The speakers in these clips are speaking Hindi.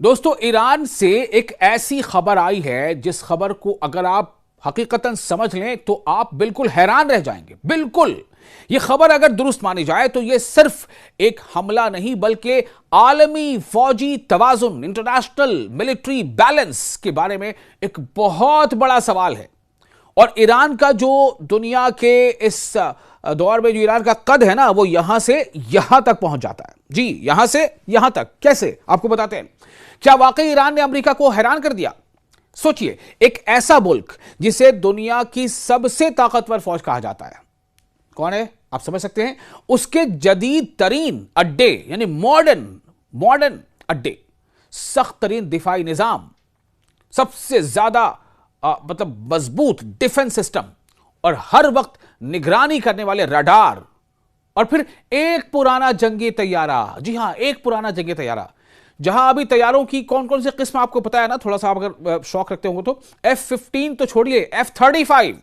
दोस्तों, ईरान से एक ऐसी खबर आई है जिस खबर को अगर आप हकीकतन समझ लें तो आप बिल्कुल हैरान रह जाएंगे। बिल्कुल, यह खबर अगर दुरुस्त मानी जाए तो यह सिर्फ एक हमला नहीं बल्कि आलमी फौजी तवाजुन, इंटरनेशनल मिलिट्री बैलेंस के बारे में एक बहुत बड़ा सवाल है। और ईरान का जो दुनिया के इस दौर में जो ईरान का कद है ना, वो यहां से यहां तक पहुंच जाता है। जी, यहां से यहां तक कैसे, आपको बताते हैं। क्या वाकई ईरान ने अमेरिका को हैरान कर दिया? सोचिए, एक ऐसा मुल्क जिसे दुनिया की सबसे ताकतवर फौज कहा जाता है, कौन है आप समझ सकते हैं? उसके जदीद तरीन अड्डे, यानी मॉडर्न अड्डे, सख्त तरीन दिफाई निजाम, सबसे ज्यादा मतलब मजबूत डिफेंस सिस्टम, और हर वक्त निगरानी करने वाले रडार, और फिर एक पुराना जंगी तैयारा। जी हां, एक पुराना जंगी तैयारा। जहां अभी तैयारों की कौन कौन सी किस्म आपको पता है ना, थोड़ा सा आप अगर शौक रखते होंगे तो F-15 तो छोड़िए, F-35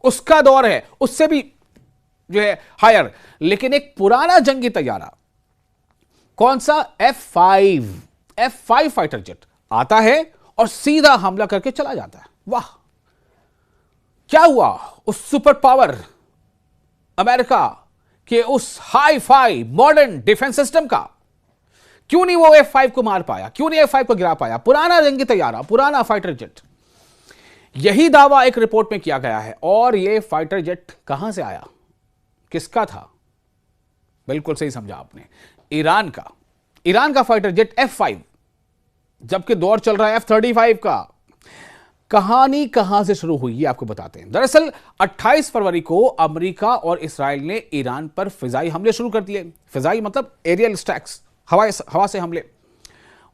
उसका दौर है, उससे भी जो है हायर। लेकिन एक पुराना जंगी तैयारा, कौन सा? F-5 फाइटर जेट आता है और सीधा हमला करके चला जाता है। वाह, क्या हुआ उस सुपर पावर अमेरिका के उस hi fi modern defence system का? क्यों नहीं वो F-5 को मार पाया? क्यों नहीं F-5 को गिरा पाया? पुराना जंगी तैयारा, पुराना फाइटर जेट। यही दावा एक रिपोर्ट में किया गया है। और यह फाइटर जेट कहां से आया, किसका था? बिल्कुल सही समझा आपने, ईरान का फाइटर जेट F-5, जबकि दौर चल रहा है F-35 का। कहानी कहां से शुरू हुई ये आपको बताते हैं। दरअसल 28 फरवरी को अमेरिका और इसराइल ने ईरान पर फिजाई हमले शुरू कर दिए। फिजाई मतलब एरियल स्ट्राइक्स, हवा से हमले।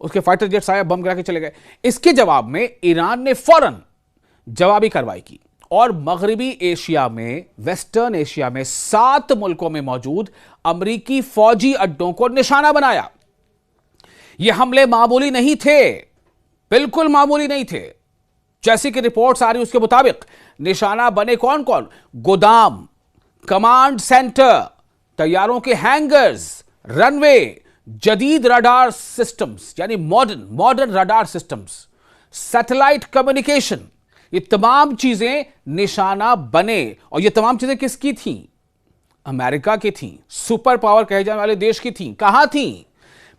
उसके फाइटर जेट्स आए, बम गिरा के चले गए। इसके जवाब में ईरान ने फौरन जवाबी कार्रवाई की और मगरबी एशिया में, वेस्टर्न एशिया में 7 मुल्कों में मौजूद अमेरिकी फौजी अड्डों को निशाना बनाया। ये हमले मामूली नहीं थे, बिल्कुल मामूली नहीं थे। जैसी कि रिपोर्ट्स आ रही उसके मुताबिक निशाना बने कौन कौन? गोदाम, कमांड सेंटर, तैयारों के हैंगर्स, रनवे, जदीद रडार सिस्टम्स यानी modern radar systems, satellite communication, ये तमाम चीजें निशाना बने। और ये तमाम चीजें किसकी थी? अमेरिका की थी, सुपर पावर कहे जाने वाले देश की थी। कहां थी?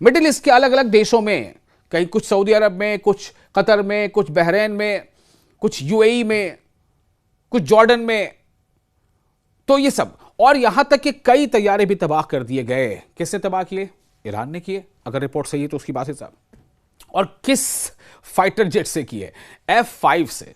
मिडिल ईस्ट के अलग अलग देशों में, कहीं कुछ सऊदी अरब में, कुछ कतर में, कुछ बहरीन में, कुछ यूएई में, कुछ जॉर्डन में। तो ये सब, और यहां तक कि कई तैयारे भी तबाह कर दिए गए। किसने तबाह किए? ईरान ने किए, अगर रिपोर्ट सही है तो उसकी बात है साहब। और किस फाइटर जेट से किए? F-5 से।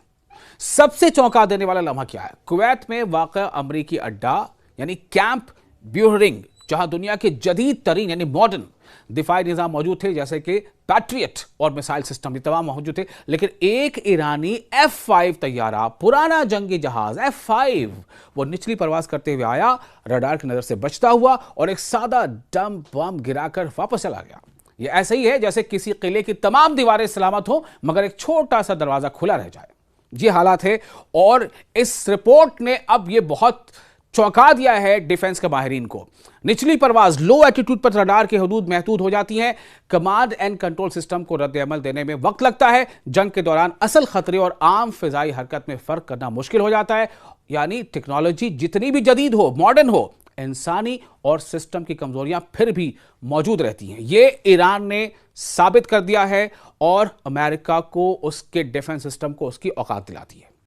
सबसे चौंका देने वाला लम्हा क्या है? कुवैत में वाक़ अमरीकी अड्डा यानी कैंप ब्यूहरिंग, जहां दुनिया के जदीद तरीन यानी मॉडर्न दिफाई निजाम मौजूद थे, जैसे कि पैट्रियट और मिसाइल सिस्टम, ये तमाम मौजूद थे। लेकिन एक ईरानी F-5 तैयारा, पुराना जंगी जहाज F-5, वो निचली परवाज करते हुए आया, रडार की नजर से बचता हुआ, और एक सादा डम बम गिराकर वापस चला गया। ये ऐसे ही है जैसे किसी किले की तमाम दीवारें सलामत हो मगर एक छोटा सा दरवाजा खुला रह जाए। ये हालात है। और इस रिपोर्ट ने अब ये बहुत चौंका दिया है डिफेंस के माहिरीन को। निचली परवाज, लो एल्टीट्यूड पर रडार की हदूद महदूद हो जाती हैं। कमांड एंड कंट्रोल सिस्टम को रद्द अमल देने में वक्त लगता है। जंग के दौरान असल खतरे और आम फिजाई हरकत में फर्क करना मुश्किल हो जाता है। यानी टेक्नोलॉजी जितनी भी जदीद हो, मॉडर्न हो, इंसानी और सिस्टम की कमजोरियां फिर भी मौजूद रहती हैं। यह ईरान ने साबित कर दिया है और अमेरिका को उसके डिफेंस सिस्टम को उसकी औकात दिलाती है।